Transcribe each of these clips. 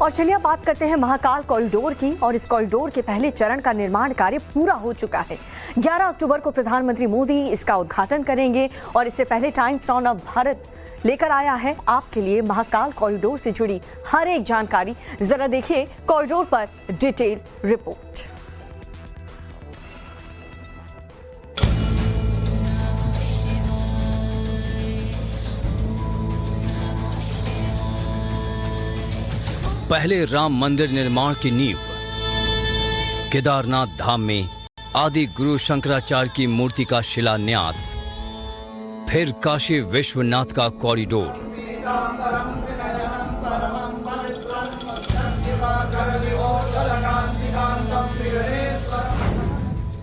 और चलिए अब बात करते हैं महाकाल कॉरिडोर की। और इस कॉरिडोर के पहले चरण का निर्माण कार्य पूरा हो चुका है। 11 अक्टूबर को प्रधानमंत्री मोदी इसका उद्घाटन करेंगे और इससे पहले टाइम्स ऑन ऑफ भारत लेकर आया है आपके लिए महाकाल कॉरिडोर से जुड़ी हर एक जानकारी। जरा देखिए कॉरिडोर पर डिटेल रिपोर्ट। पहले राम मंदिर निर्माण की नींव, केदारनाथ धाम में आदि गुरु शंकराचार्य की मूर्ति का शिलान्यास, फिर काशी विश्वनाथ का कॉरिडोर,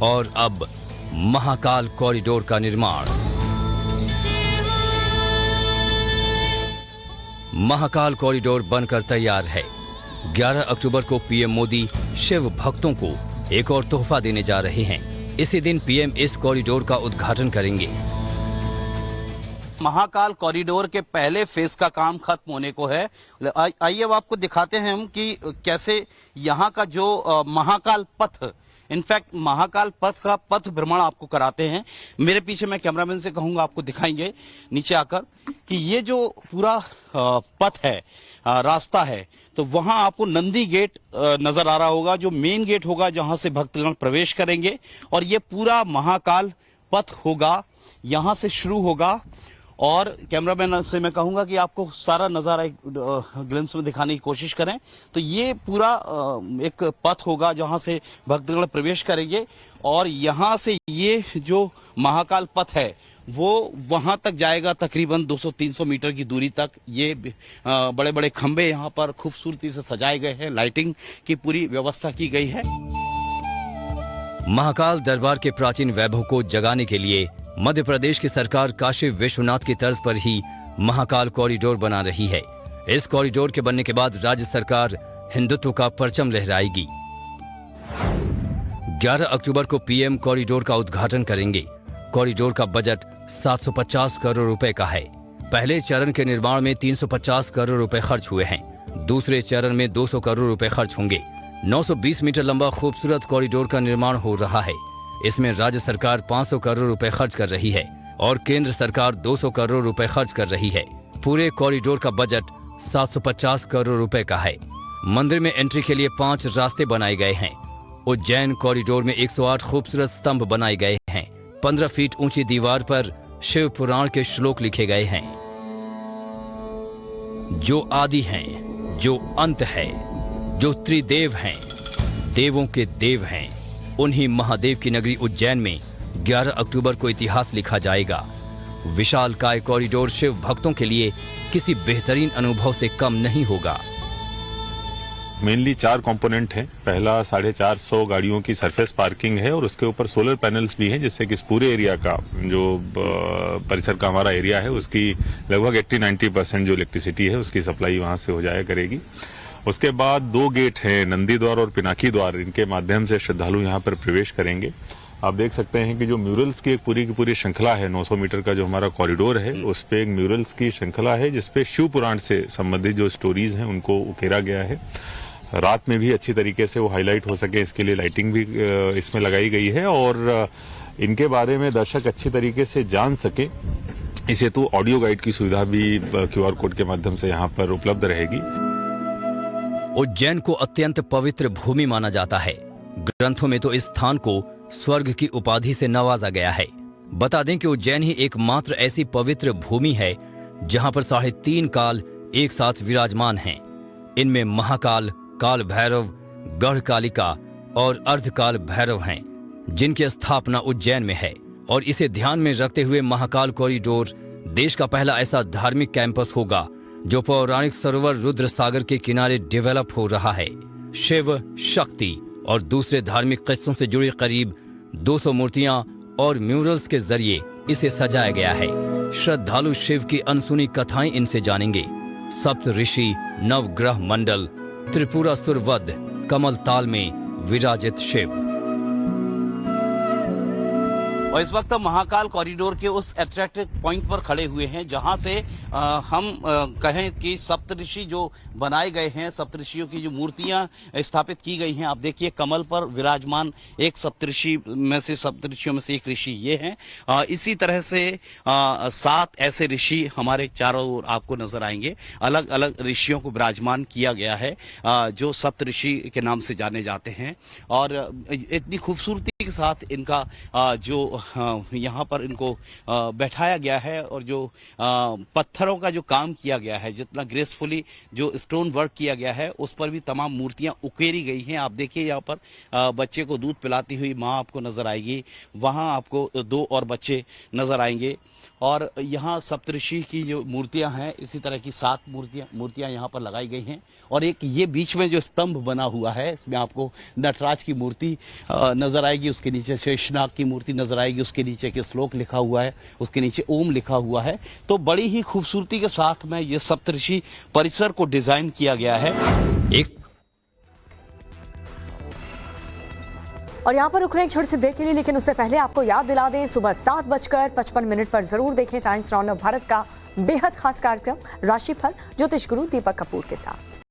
और अब महाकाल कॉरिडोर का निर्माण। महाकाल कॉरिडोर बनकर तैयार है। 11 अक्टूबर को पीएम मोदी शिव भक्तों को एक और तोहफा देने जा रहे हैं। इसी दिन पीएम इस कॉरिडोर का उद्घाटन करेंगे। महाकाल कॉरिडोर के पहले फेज का काम खत्म होने को है। आइए अब आपको दिखाते हैं हम कि कैसे यहाँ का जो महाकाल पथ, इनफैक्ट महाकाल पथ का पथ भ्रमण आपको कराते हैं। मेरे पीछे मैं कैमरामैन से कहूंगा आपको दिखाएंगे नीचे आकर कि ये जो पूरा पथ है, रास्ता है, तो वहां आपको नंदी गेट नजर आ रहा होगा, जो मेन गेट होगा जहां से भक्तगण प्रवेश करेंगे। और ये पूरा महाकाल पथ होगा, यहां से शुरू होगा। और कैमरामैन से मैं कहूंगा कि आपको सारा नजारा एक ग्लिम्स में दिखाने की कोशिश करें। तो ये पूरा एक पथ होगा जहां से भक्तगण प्रवेश करेंगे और यहां से ये जो महाकाल पथ है वो वहां तक जाएगा, तकरीबन 200-300 मीटर की दूरी तक। ये बड़े बड़े खंबे यहाँ पर खूबसूरती से सजाए गए हैं, लाइटिंग की पूरी व्यवस्था की गई है। महाकाल दरबार के प्राचीन वैभव को जगाने के लिए मध्य प्रदेश की सरकार काशी विश्वनाथ की तर्ज पर ही महाकाल कॉरिडोर बना रही है। इस कॉरिडोर के बनने के बाद राज्य सरकार हिंदुत्व का परचम लहराएगी। 11 अक्टूबर को पीएम कॉरिडोर का उद्घाटन करेंगे। कॉरिडोर का बजट 750 करोड़ रुपए का है। पहले चरण के निर्माण में 350 करोड़ रुपए खर्च हुए हैं। दूसरे चरण में 200 करोड़ रुपए खर्च होंगे। 920 मीटर लंबा खूबसूरत कॉरिडोर का निर्माण हो रहा है। इसमें राज्य सरकार 500 करोड़ रुपए खर्च कर रही है और केंद्र सरकार 200 करोड़ रुपए खर्च कर रही है। पूरे कॉरिडोर का बजट 750 करोड़ रुपए का है। मंदिर में एंट्री के लिए 5 रास्ते बनाए गए हैं। उज्जैन कॉरिडोर में 108 खूबसूरत स्तंभ बनाए गए हैं। 15 फीट ऊंची दीवार पर शिव पुराण के श्लोक लिखे गए हैं। जो आदि हैं, जो अंत है, जो त्रिदेव हैं, देवों के देव हैं, उन्हीं महादेव की नगरी उज्जैन में 11 अक्टूबर को इतिहास लिखा जाएगा। विशालकाय कॉरिडोर शिव भक्तों के लिए किसी बेहतरीन अनुभव से कम नहीं होगा। मेनली 4 कंपोनेंट हैं। पहला 450 गाड़ियों की सरफेस पार्किंग है और उसके ऊपर सोलर पैनल्स भी हैं, जिससे कि इस पूरे एरिया का जो परिसर का हमारा एरिया है उसकी लगभग 80-90% जो इलेक्ट्रिसिटी है उसकी सप्लाई वहां से हो जाया करेगी। उसके बाद 2 गेट हैं, नंदी द्वार और पिनाकी द्वार। इनके माध्यम से श्रद्धालु यहाँ पर प्रवेश करेंगे। आप देख सकते हैं कि जो म्यूरल्स की एक पूरी की पूरी श्रृंखला है, 900 मीटर का जो हमारा कॉरिडोर है, उस पे एक म्यूरल्स की श्रृंखला है जिसपे शिव पुराण से संबंधित जो स्टोरीज हैं उनको उकेरा गया है। रात में भी अच्छी तरीके से वो हाईलाइट हो सके इसके लिए लाइटिंग भी इसमें लगाई गई है और इनके बारे में दर्शक अच्छी तरीके से जान सके, इस हेतु ऑडियो गाइड की सुविधा भी QR कोड के माध्यम से यहाँ पर उपलब्ध रहेगी। उज्जैन को अत्यंत पवित्र भूमि माना जाता है। ग्रंथों में तो इस स्थान को स्वर्ग की उपाधि से नवाजा गया है। बता दें कि उज्जैन ही एकमात्र ऐसी पवित्र भूमि है जहां पर 3.5 काल एक साथ विराजमान हैं। इनमें महाकाल, काल भैरव, गढ़ कालिका और अर्धकाल भैरव हैं, जिनकी स्थापना उज्जैन में है। और इसे ध्यान में रखते हुए महाकाल कॉरिडोर देश का पहला ऐसा धार्मिक कैंपस होगा जो पौराणिक सरोवर रुद्र सागर के किनारे डेवलप हो रहा है। शिव, शक्ति और दूसरे धार्मिक किस्सों से जुड़ी करीब 200 मूर्तियां और म्यूरल्स के जरिए इसे सजाया गया है। श्रद्धालु शिव की अनसुनी कथाएं इनसे जानेंगे। सप्त ऋषि, नवग्रह मंडल, त्रिपुरासुर वध, कमल ताल में विराजित शिव। और इस वक्त महाकाल कॉरिडोर के उस अट्रैक्टिव पॉइंट पर खड़े हुए हैं जहां से हम कहें कि सप्तऋषि जो बनाए गए हैं, सप्तऋषियों की जो मूर्तियां स्थापित की गई हैं। आप देखिए कमल पर विराजमान एक सप्तऋषियों में से एक ऋषि ये हैं। इसी तरह से 7 ऐसे ऋषि हमारे चारों ओर आपको नजर आएंगे। अलग अलग ऋषियों को विराजमान किया गया है जो सप्तऋषि के नाम से जाने जाते हैं। और इतनी खूबसूरती के साथ इनका जो यहाँ पर इनको बैठाया गया है और जो पत्थरों का जो काम किया गया है, जितना ग्रेसफुली जो स्टोन वर्क किया गया है, उस पर भी तमाम मूर्तियां उकेरी गई हैं। आप देखिए यहाँ पर बच्चे को दूध पिलाती हुई माँ आपको नजर आएगी, वहाँ आपको 2 और बच्चे नजर आएंगे। और यहाँ सप्तऋषि की जो मूर्तियां हैं, इसी तरह की 7 मूर्तियां यहाँ पर लगाई गई हैं। और एक ये बीच में जो स्तंभ बना हुआ है, इसमें आपको नटराज की मूर्ति नजर आएगी, उसके नीचे शेषनाग की मूर्ति नजर आएगी, उसके नीचे के श्लोक लिखा हुआ है, उसके नीचे ओम लिखा हुआ है। तो बड़ी ही खूबसूरती के साथ में ये सप्तऋषि परिसर को डिजाइन किया गया है। और यहाँ पर रुक रहे हैं एक छोटे से ब्रेक के लिए, लेकिन उससे पहले आपको याद दिला दें, सुबह 7:55 पर जरूर देखें टाइम्स नाउ भारत का बेहद खास कार्यक्रम राशिफल ज्योतिष गुरु दीपक कपूर के साथ।